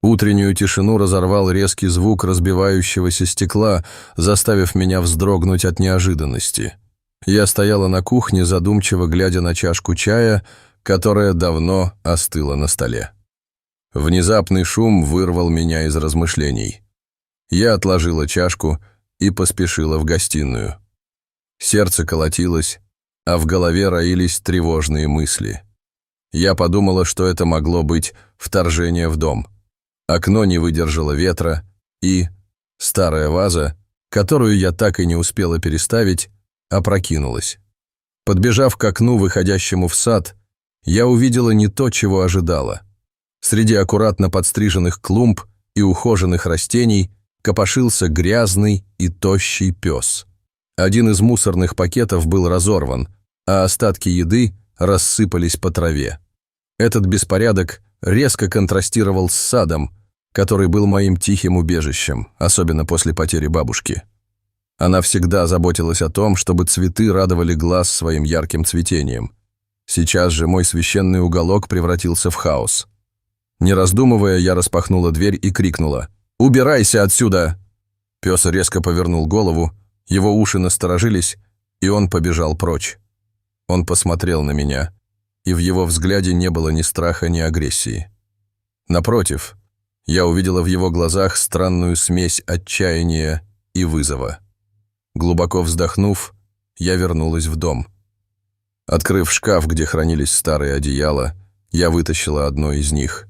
Утреннюю тишину разорвал резкий звук разбивающегося стекла, заставив меня вздрогнуть от неожиданности. Я стояла на кухне, задумчиво глядя на чашку чая, которая давно остыла на столе. Внезапный шум вырвал меня из размышлений. Я отложила чашку и поспешила в гостиную. Сердце колотилось, а в голове роились тревожные мысли. Я подумала, что это могло быть вторжение в дом. Окно не выдержало ветра, и старая ваза, которую я так и не успела переставить, опрокинулась. Подбежав к окну, выходящему в сад, я увидела не то, чего ожидала. Среди аккуратно подстриженных клумб и ухоженных растений копошился грязный и тощий пес. Один из мусорных пакетов был разорван, а остатки еды рассыпались по траве. Этот беспорядок резко контрастировал с садом, который был моим тихим убежищем, особенно после потери бабушки. Она всегда заботилась о том, чтобы цветы радовали глаз своим ярким цветением. Сейчас же мой священный уголок превратился в хаос. Не раздумывая, я распахнула дверь и крикнула: «Убирайся отсюда!» Пес резко повернул голову, его уши насторожились, и он побежал прочь. Он посмотрел на меня, и в его взгляде не было ни страха, ни агрессии. Напротив, я увидела в его глазах странную смесь отчаяния и вызова. Глубоко вздохнув, я вернулась в дом. Открыв шкаф, где хранились старые одеяла, я вытащила одно из них.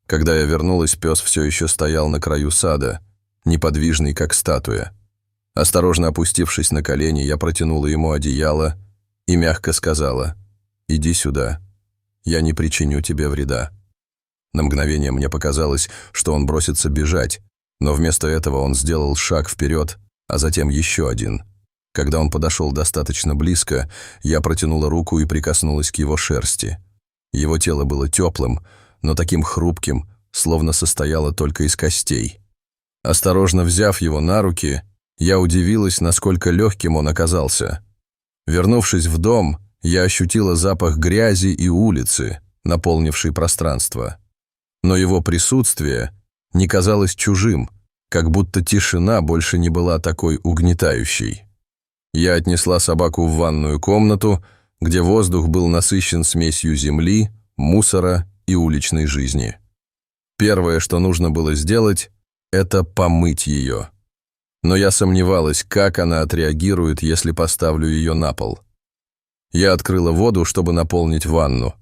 Когда я вернулась, пес все еще стоял на краю сада, неподвижный, как статуя. Осторожно опустившись на колени, я протянула ему одеяло и мягко сказала: «Иди сюда, я не причиню тебе вреда». На мгновение мне показалось, что он бросится бежать, но вместо этого он сделал шаг вперед, а затем еще один. Когда он подошел достаточно близко, я протянула руку и прикоснулась к его шерсти. Его тело было теплым, но таким хрупким, словно состояло только из костей. Осторожно взяв его на руки, я удивилась, насколько легким он оказался. Вернувшись в дом, я ощутила запах грязи и улицы, наполнивший пространство. Но его присутствие не казалось чужим, как будто тишина больше не была такой угнетающей. Я отнесла собаку в ванную комнату, где воздух был насыщен смесью земли, мусора и уличной жизни. Первое, что нужно было сделать, это помыть ее. Но я сомневалась, как она отреагирует, если поставлю ее на пол. Я открыла воду, чтобы наполнить ванну.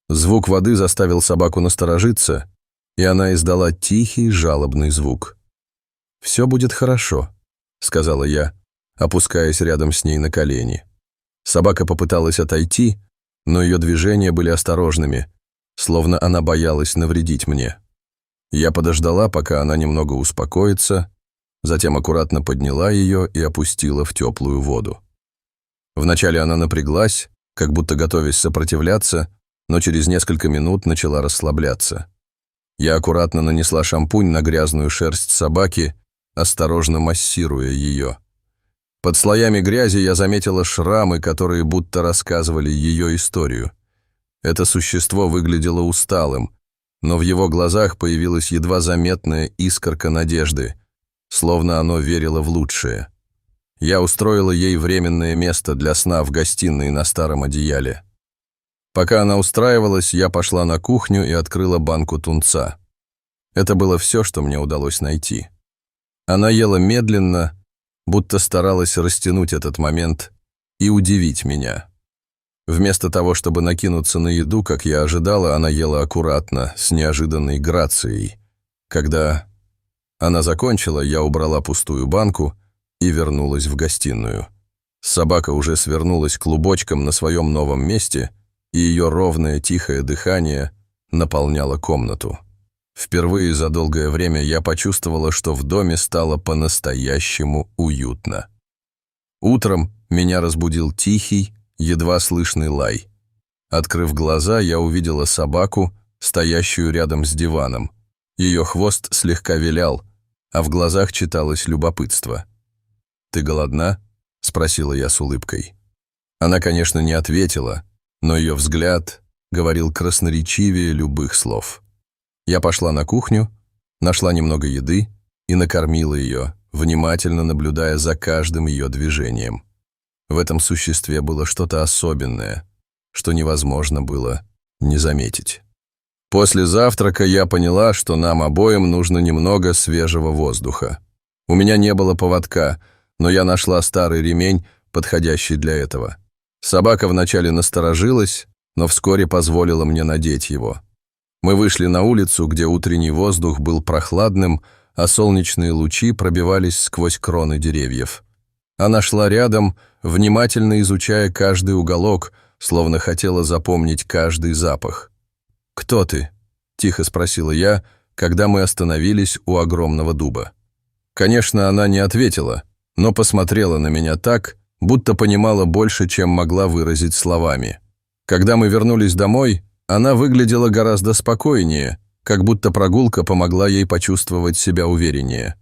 Звук воды заставил собаку насторожиться, и она издала тихий, жалобный звук. «Все будет хорошо», — сказала я, опускаясь рядом с ней на колени. Собака попыталась отойти, но ее движения были осторожными, словно она боялась навредить мне. Я подождала, пока она немного успокоится, затем аккуратно подняла ее и опустила в теплую воду. Вначале она напряглась, как будто готовясь сопротивляться, но через несколько минут начала расслабляться. Я аккуратно нанесла шампунь на грязную шерсть собаки, осторожно массируя ее. Под слоями грязи я заметила шрамы, которые будто рассказывали ее историю. Это существо выглядело усталым, но в его глазах появилась едва заметная искорка надежды, словно оно верило в лучшее. Я устроила ей временное место для сна в гостиной на старом одеяле. Пока она устраивалась, я пошла на кухню и открыла банку тунца. Это было все, что мне удалось найти. Она ела медленно, будто старалась растянуть этот момент и удивить меня. Вместо того, чтобы накинуться на еду, как я ожидала, она ела аккуратно, с неожиданной грацией. Когда она закончила, я убрала пустую банку и вернулась в гостиную. Собака уже свернулась клубочком на своем новом месте, и ее ровное тихое дыхание наполняло комнату. Впервые за долгое время я почувствовала, что в доме стало по-настоящему уютно. Утром меня разбудил тихий, едва слышный лай. Открыв глаза, я увидела собаку, стоящую рядом с диваном. Ее хвост слегка вилял, а в глазах читалось любопытство. «Ты голодна?» — спросила я с улыбкой. Она, конечно, не ответила, но ее взгляд говорил красноречивее любых слов. Я пошла на кухню Нашла немного еды и накормила ее, внимательно наблюдая за каждым ее движением. В этом существе было что-то особенное, что невозможно было не заметить. После завтрака я поняла, что нам обоим нужно немного свежего воздуха. У меня не было поводка, но я нашла старый ремень, подходящий для этого. Собака вначале насторожилась, но вскоре позволила мне надеть его. Мы вышли на улицу, где утренний воздух был прохладным, а солнечные лучи пробивались сквозь кроны деревьев. Она шла рядом, внимательно изучая каждый уголок, словно хотела запомнить каждый запах. «Кто ты?» – тихо спросила я, когда мы остановились у огромного дуба. Конечно, она не ответила, но посмотрела на меня так, будто понимала больше, чем могла выразить словами. Когда мы вернулись домой, она выглядела гораздо спокойнее, как будто прогулка помогла ей почувствовать себя увереннее.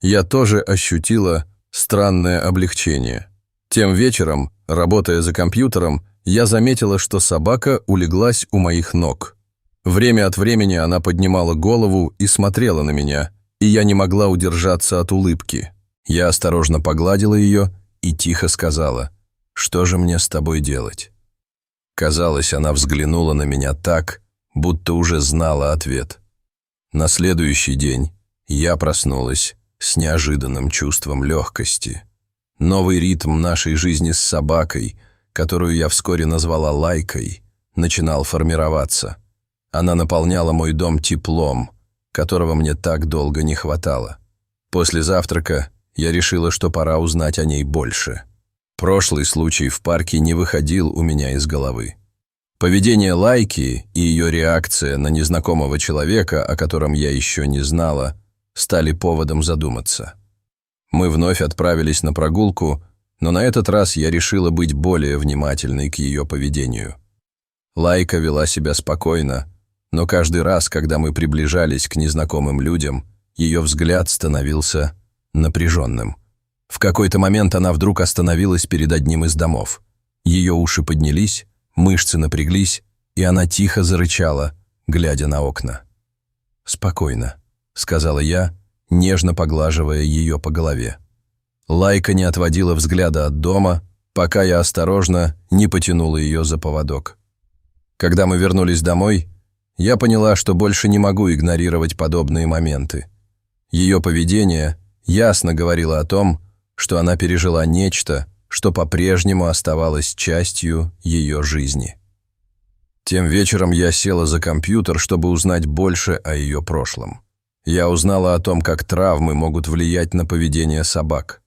Я тоже ощутила странное облегчение. Тем вечером, работая за компьютером, я заметила, что собака улеглась у моих ног. Время от времени она поднимала голову и смотрела на меня, и я не могла удержаться от улыбки. Я осторожно погладила ее и тихо сказала: «Что же мне с тобой делать?» Казалось, она взглянула на меня так, будто уже знала ответ. На следующий день я проснулась с неожиданным чувством легкости. Новый ритм нашей жизни с собакой, которую я вскоре назвала Лайкой, начинал формироваться. Она наполняла мой дом теплом, которого мне так долго не хватало. После завтрака я решила, что пора узнать о ней больше. Прошлый случай в парке не выходил у меня из головы. Поведение Лайки и ее реакция на незнакомого человека, о котором я еще не знала, стали поводом задуматься. Мы вновь отправились на прогулку, но на этот раз я решила быть более внимательной к ее поведению. Лайка вела себя спокойно, но каждый раз, когда мы приближались к незнакомым людям, ее взгляд становился напряженным. В какой-то момент она вдруг остановилась перед одним из домов. Ее уши поднялись, мышцы напряглись, и она тихо зарычала, глядя на окна. «Спокойно», — сказала я, нежно поглаживая ее по голове. Лайка не отводила взгляда от дома, пока я осторожно не потянула ее за поводок. Когда мы вернулись домой, я поняла, что больше не могу игнорировать подобные моменты. Ее поведение ясно говорило о том, что она пережила нечто, что по-прежнему оставалось частью ее жизни. Тем вечером я села за компьютер, чтобы узнать больше о ее прошлом. Я узнала о том, как травмы могут влиять на поведение собак.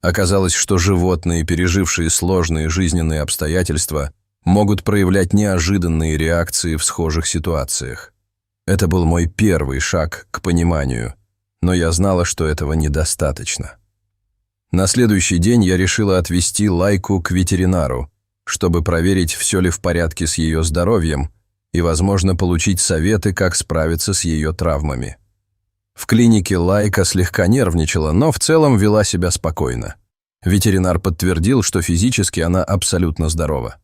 Оказалось, что животные, пережившие сложные жизненные обстоятельства, могут проявлять неожиданные реакции в схожих ситуациях. Это был мой первый шаг к пониманию, но я знала, что этого недостаточно. На следующий день я решила отвезти Лайку к ветеринару, чтобы проверить, все ли в порядке с ее здоровьем и, возможно, получить советы, как справиться с ее травмами. В клинике Лайка слегка нервничала, но в целом вела себя спокойно. Ветеринар подтвердил, что физически она абсолютно здорова.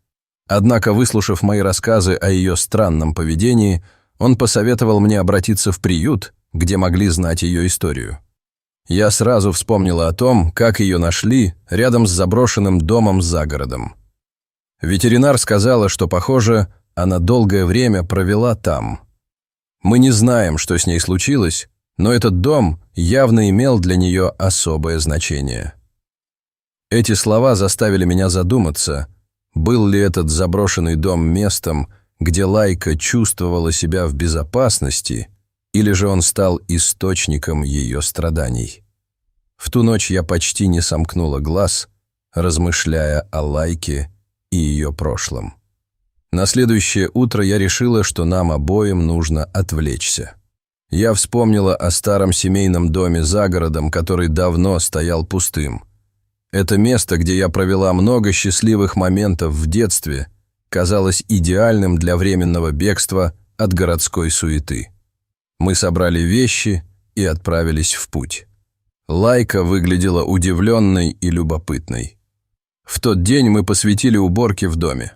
Однако, выслушав мои рассказы о ее странном поведении, он посоветовал мне обратиться в приют, где могли знать ее историю. Я сразу вспомнила о том, как ее нашли рядом с заброшенным домом за городом. Ветеринар сказала, что, похоже, она долгое время провела там. Мы не знаем, что с ней случилось, но этот дом явно имел для нее особое значение. Эти слова заставили меня задуматься, был ли этот заброшенный дом местом, где Лайка чувствовала себя в безопасности, или же он стал источником ее страданий. В ту ночь я почти не сомкнула глаз, размышляя о Лайке и ее прошлом. На следующее утро я решила, что нам обоим нужно отвлечься. Я вспомнила о старом семейном доме за городом, который давно стоял пустым. Это место, где я провела много счастливых моментов в детстве, казалось идеальным для временного бегства от городской суеты. Мы собрали вещи и отправились в путь. Лайка выглядела удивленной и любопытной. В тот день мы посвятили уборке в доме.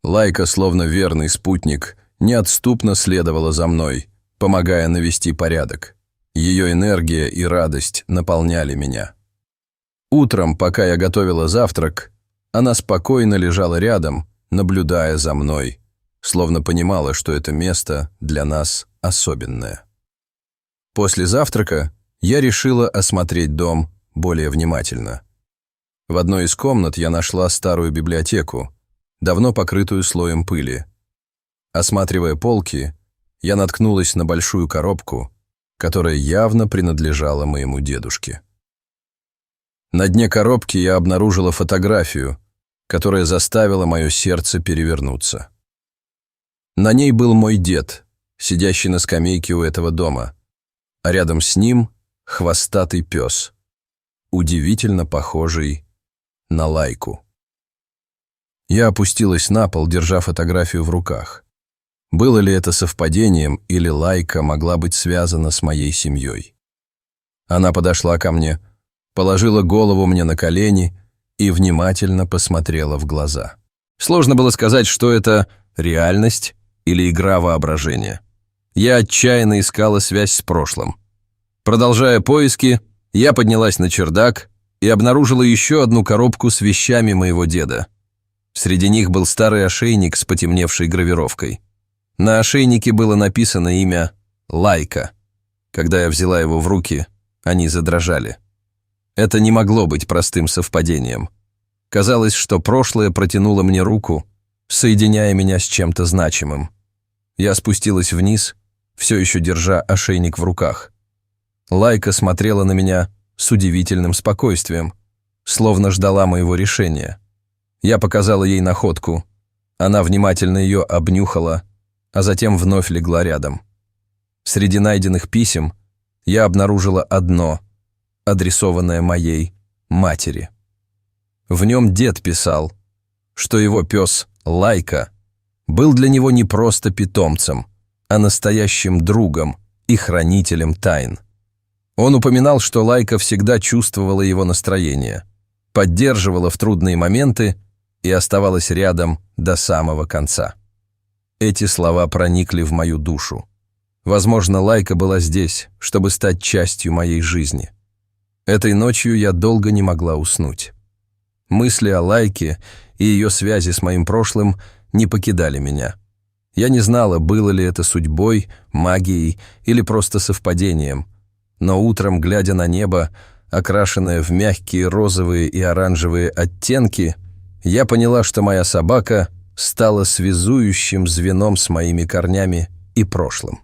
Лайка, словно верный спутник, неотступно следовала за мной, помогая навести порядок. Ее энергия и радость наполняли меня. Утром, пока я готовила завтрак, она спокойно лежала рядом, наблюдая за мной, словно понимала, что это место для нас особенное. После завтрака я решила осмотреть дом более внимательно. В одной из комнат я нашла старую библиотеку, давно покрытую слоем пыли. Осматривая полки, я наткнулась на большую коробку, которая явно принадлежала моему дедушке. На дне коробки я обнаружила фотографию, которая заставила мое сердце перевернуться. На ней был мой дед, сидящий на скамейке у этого дома, а рядом с ним хвостатый пес, удивительно похожий на Лайку. Я опустилась на пол, держа фотографию в руках. Было ли это совпадением, или Лайка могла быть связана с моей семьей? Она подошла ко мне, положила голову мне на колени и внимательно посмотрела в глаза. Сложно было сказать, что это реальность или игра воображения. Я отчаянно искала связь с прошлым. Продолжая поиски, я поднялась на чердак и обнаружила еще одну коробку с вещами моего деда. Среди них был старый ошейник с потемневшей гравировкой. На ошейнике было написано имя Лайка. Когда я взяла его в руки, они задрожали. Это не могло быть простым совпадением. Казалось, что прошлое протянуло мне руку, соединяя меня с чем-то значимым. Я спустилась вниз, все еще держа ошейник в руках. Лайка смотрела на меня с удивительным спокойствием, словно ждала моего решения. Я показала ей находку. Она внимательно ее обнюхала, а затем вновь легла рядом. Среди найденных писем я обнаружила одно, адресованное моей матери. В нем дед писал, что его пес Лайка был для него не просто питомцем, а настоящим другом и хранителем тайн. Он упоминал, что Лайка всегда чувствовала его настроение, поддерживала в трудные моменты и оставалась рядом до самого конца. Эти слова проникли в мою душу. Возможно, Лайка была здесь, чтобы стать частью моей жизни. Этой ночью я долго не могла уснуть. Мысли о Лайке и ее связи с моим прошлым не покидали меня. Я не знала, было ли это судьбой, магией или просто совпадением, но утром, глядя на небо, окрашенное в мягкие розовые и оранжевые оттенки, я поняла, что моя собака стала связующим звеном с моими корнями и прошлым.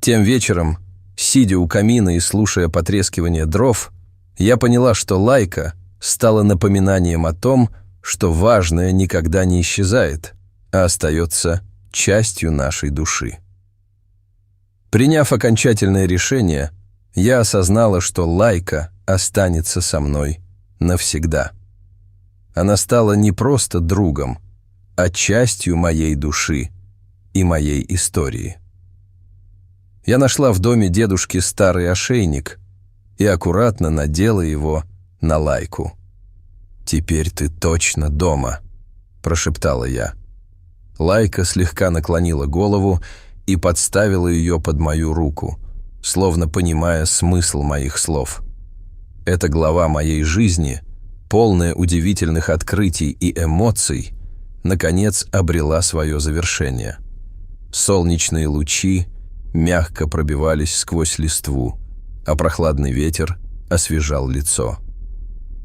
Тем вечером, сидя у камина и слушая потрескивание дров, я поняла, что Лайка стала напоминанием о том, что важное никогда не исчезает, а остается частью нашей души. Приняв окончательное решение, я осознала, что Лайка останется со мной навсегда. Она стала не просто другом, а частью моей души и моей истории. Я нашла в доме дедушки старый ошейник и аккуратно надела его на Лайку. «Теперь ты точно дома», – прошептала я. Лайка слегка наклонила голову и подставила ее под мою руку, словно понимая смысл моих слов. Эта глава моей жизни, полная удивительных открытий и эмоций, наконец обрела свое завершение. Солнечные лучи мягко пробивались сквозь листву, а прохладный ветер освежал лицо.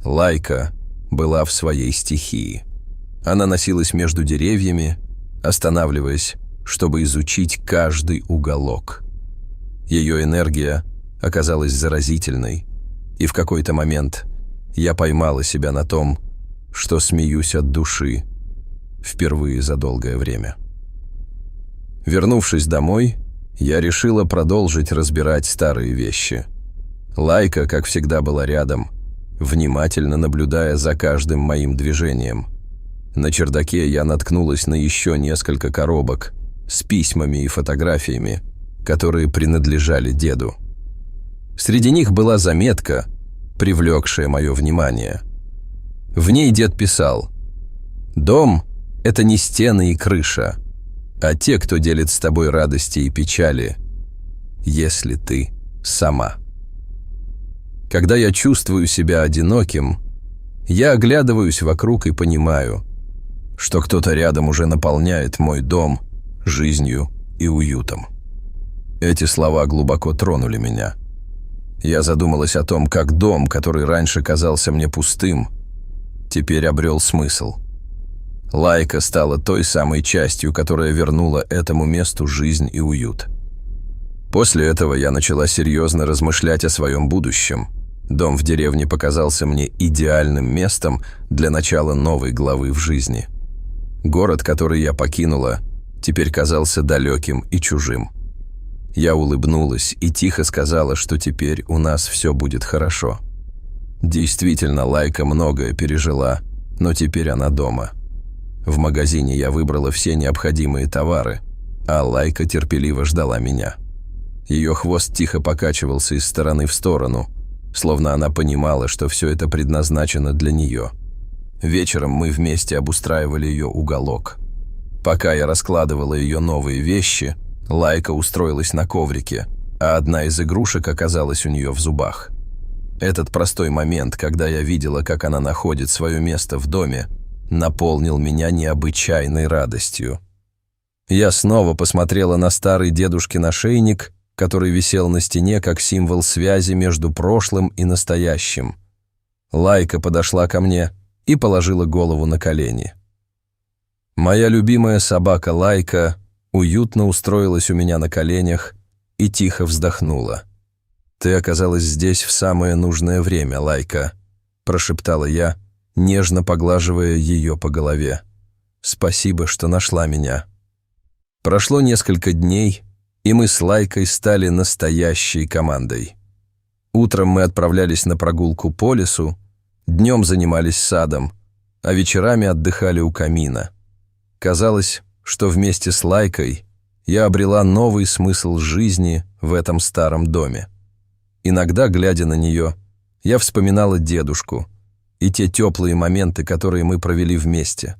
Лайка была в своей стихии. Она носилась между деревьями, останавливаясь, чтобы изучить каждый уголок. Ее энергия оказалась заразительной, и в какой-то момент я поймала себя на том, что смеюсь от души впервые за долгое время. Вернувшись домой, я решила продолжить разбирать старые вещи. Лайка, как всегда, была рядом, внимательно наблюдая за каждым моим движением. На чердаке я наткнулась на еще несколько коробок с письмами и фотографиями, которые принадлежали деду. Среди них была заметка, привлекшая мое внимание. В ней дед писал: «Дом – это не стены и крыша, а те, кто делит с тобой радости и печали, если ты сама. Когда я чувствую себя одиноким, я оглядываюсь вокруг и понимаю, что кто-то рядом уже наполняет мой дом жизнью и уютом. Эти слова глубоко тронули меня. Я задумалась о том, как дом, который раньше казался мне пустым, теперь обрел смысл. Лайка стала той самой частью, которая вернула этому месту жизнь и уют. После этого я начала серьезно размышлять о своем будущем. Дом в деревне показался мне идеальным местом для начала новой главы в жизни. Город, который я покинула, теперь казался далеким и чужим. Я улыбнулась и тихо сказала, что теперь у нас все будет хорошо. Действительно, Лайка многое пережила, но теперь она дома. В магазине я выбрала все необходимые товары, а Лайка терпеливо ждала меня. Ее хвост тихо покачивался из стороны в сторону, словно она понимала, что все это предназначено для нее. Вечером мы вместе обустраивали ее уголок. Пока я раскладывала ее новые вещи, Лайка устроилась на коврике, а одна из игрушек оказалась у нее в зубах. Этот простой момент, когда я видела, как она находит свое место в доме, наполнил меня необычайной радостью. Я снова посмотрела на старый дедушкин ошейник, который висел на стене как символ связи между прошлым и настоящим. Лайка подошла ко мне и положила голову на колени. Моя любимая собака Лайка уютно устроилась у меня на коленях и тихо вздохнула. «Ты оказалась здесь в самое нужное время, Лайка», – прошептала я, нежно поглаживая ее по голове. «Спасибо, что нашла меня». Прошло несколько дней, и мы с Лайкой стали настоящей командой. Утром мы отправлялись на прогулку по лесу, днем занимались садом, а вечерами отдыхали у камина. Казалось, что вместе с Лайкой я обрела новый смысл жизни в этом старом доме. Иногда, глядя на нее, я вспоминала дедушку и те теплые моменты, которые мы провели вместе.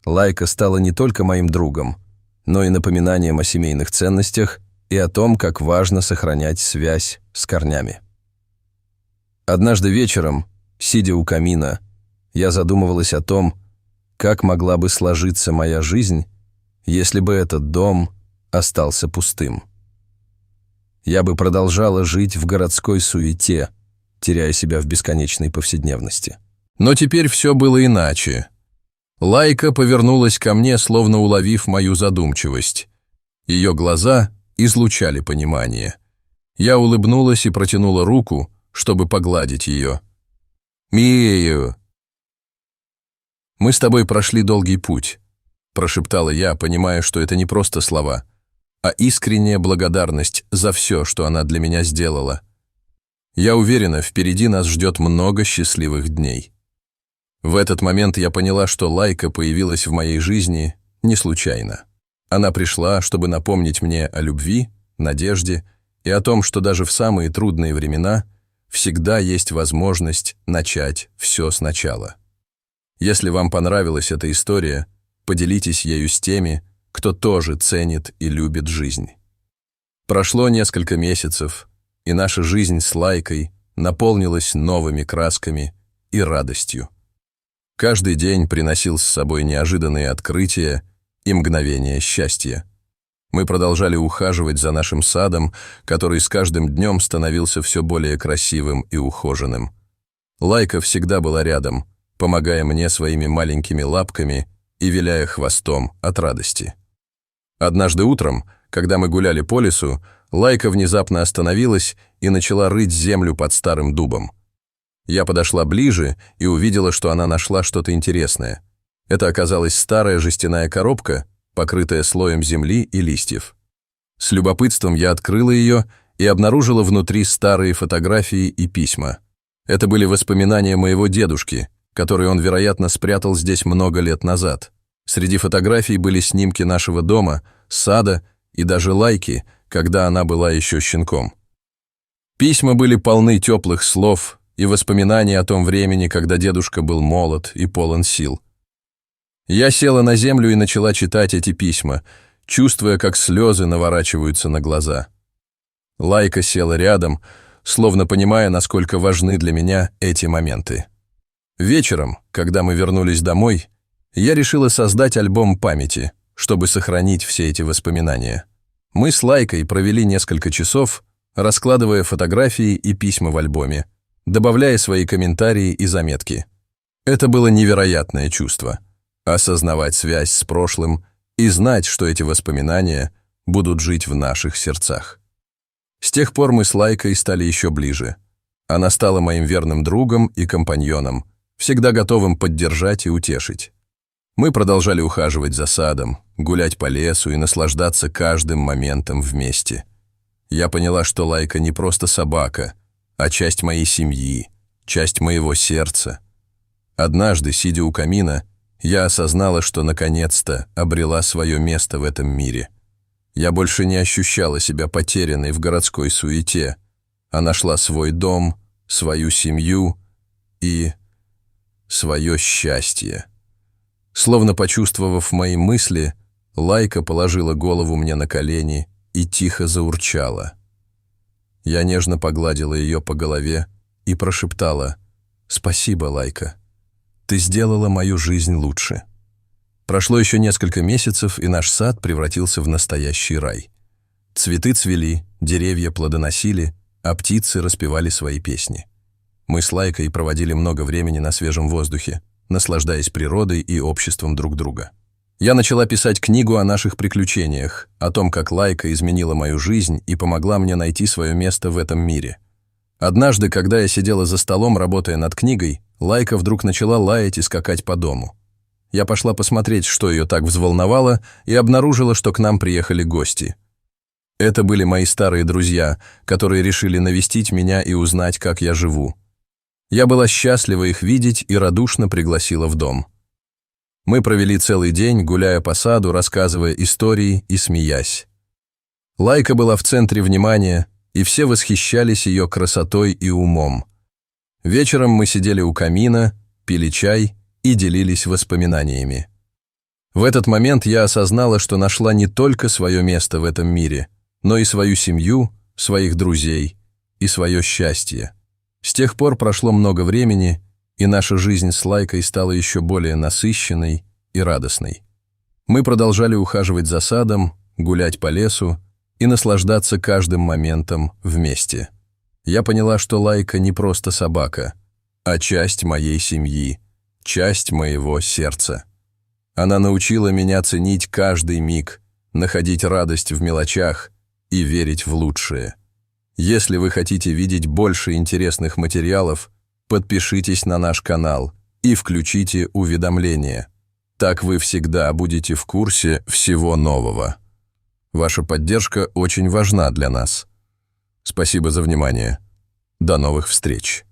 Лайка стала не только моим другом, но и напоминанием о семейных ценностях и о том, как важно сохранять связь с корнями. Однажды вечером, сидя у камина, я задумывалась о том, как могла бы сложиться моя жизнь, если бы этот дом остался пустым. Я бы продолжала жить в городской суете, теряя себя в бесконечной повседневности. Но теперь все было иначе. Лайка повернулась ко мне, словно уловив мою задумчивость. Ее глаза излучали понимание. Я улыбнулась и протянула руку, чтобы погладить ее. «Мию!» «Мы с тобой прошли долгий путь», – прошептала я, понимая, что это не просто слова, а искренняя благодарность за все, что она для меня сделала. Я уверена, впереди нас ждет много счастливых дней. В этот момент я поняла, что Лайка появилась в моей жизни не случайно. Она пришла, чтобы напомнить мне о любви, надежде и о том, что даже в самые трудные времена всегда есть возможность начать все сначала. Если вам понравилась эта история, поделитесь ею с теми, кто тоже ценит и любит жизнь. Прошло несколько месяцев, и наша жизнь с Лайкой наполнилась новыми красками и радостью. Каждый день приносил с собой неожиданные открытия и мгновения счастья. Мы продолжали ухаживать за нашим садом, который с каждым днем становился все более красивым и ухоженным. Лайка всегда была рядом, помогая мне своими маленькими лапками и виляя хвостом от радости. Однажды утром, когда мы гуляли по лесу, Лайка внезапно остановилась и начала рыть землю под старым дубом. Я подошла ближе и увидела, что она нашла что-то интересное. Это оказалась старая жестяная коробка, покрытая слоем земли и листьев. С любопытством я открыла ее и обнаружила внутри старые фотографии и письма. Это были воспоминания моего дедушки, которые он, вероятно, спрятал здесь много лет назад. Среди фотографий были снимки нашего дома, сада и даже Лайки, когда она была еще щенком. Письма были полны теплых слов и воспоминаний о том времени, когда дедушка был молод и полон сил. Я села на землю и начала читать эти письма, чувствуя, как слезы наворачиваются на глаза. Лайка села рядом, словно понимая, насколько важны для меня эти моменты. Вечером, когда мы вернулись домой, я решила создать альбом памяти, чтобы сохранить все эти воспоминания. Мы с Лайкой провели несколько часов, раскладывая фотографии и письма в альбоме, добавляя свои комментарии и заметки. Это было невероятное чувство – осознавать связь с прошлым и знать, что эти воспоминания будут жить в наших сердцах. С тех пор мы с Лайкой стали еще ближе. Она стала моим верным другом и компаньоном, всегда готовым поддержать и утешить. Мы продолжали ухаживать за садом, гулять по лесу и наслаждаться каждым моментом вместе. Я поняла, что Лайка не просто собака, а часть моей семьи, часть моего сердца. Однажды, сидя у камина, я осознала, что наконец-то обрела свое место в этом мире. Я больше не ощущала себя потерянной в городской суете, а нашла свой дом, свою семью и свое счастье. Словно почувствовав мои мысли, Лайка положила голову мне на колени и тихо заурчала. Я нежно погладила ее по голове и прошептала: «Спасибо, Лайка. Ты сделала мою жизнь лучше». Прошло еще несколько месяцев, и наш сад превратился в настоящий рай. Цветы цвели, деревья плодоносили, а птицы распевали свои песни. Мы с Лайкой проводили много времени на свежем воздухе, наслаждаясь природой и обществом друг друга. Я начала писать книгу о наших приключениях, о том, как Лайка изменила мою жизнь и помогла мне найти свое место в этом мире. Однажды, когда я сидела за столом, работая над книгой, Лайка вдруг начала лаять и скакать по дому. Я пошла посмотреть, что ее так взволновало, и обнаружила, что к нам приехали гости. Это были мои старые друзья, которые решили навестить меня и узнать, как я живу. Я была счастлива их видеть и радушно пригласила в дом. Мы провели целый день, гуляя по саду, рассказывая истории и смеясь. Лайка была в центре внимания, и все восхищались ее красотой и умом. Вечером мы сидели у камина, пили чай и делились воспоминаниями. В этот момент я осознала, что нашла не только свое место в этом мире, но и свою семью, своих друзей и свое счастье. С тех пор прошло много времени, и наша жизнь с Лайкой стала еще более насыщенной и радостной. Мы продолжали ухаживать за садом, гулять по лесу и наслаждаться каждым моментом вместе. Я поняла, что Лайка не просто собака, а часть моей семьи, часть моего сердца. Она научила меня ценить каждый миг, находить радость в мелочах и верить в лучшее. Если вы хотите видеть больше интересных материалов, подпишитесь на наш канал и включите уведомления. Так вы всегда будете в курсе всего нового. Ваша поддержка очень важна для нас. Спасибо за внимание. До новых встреч.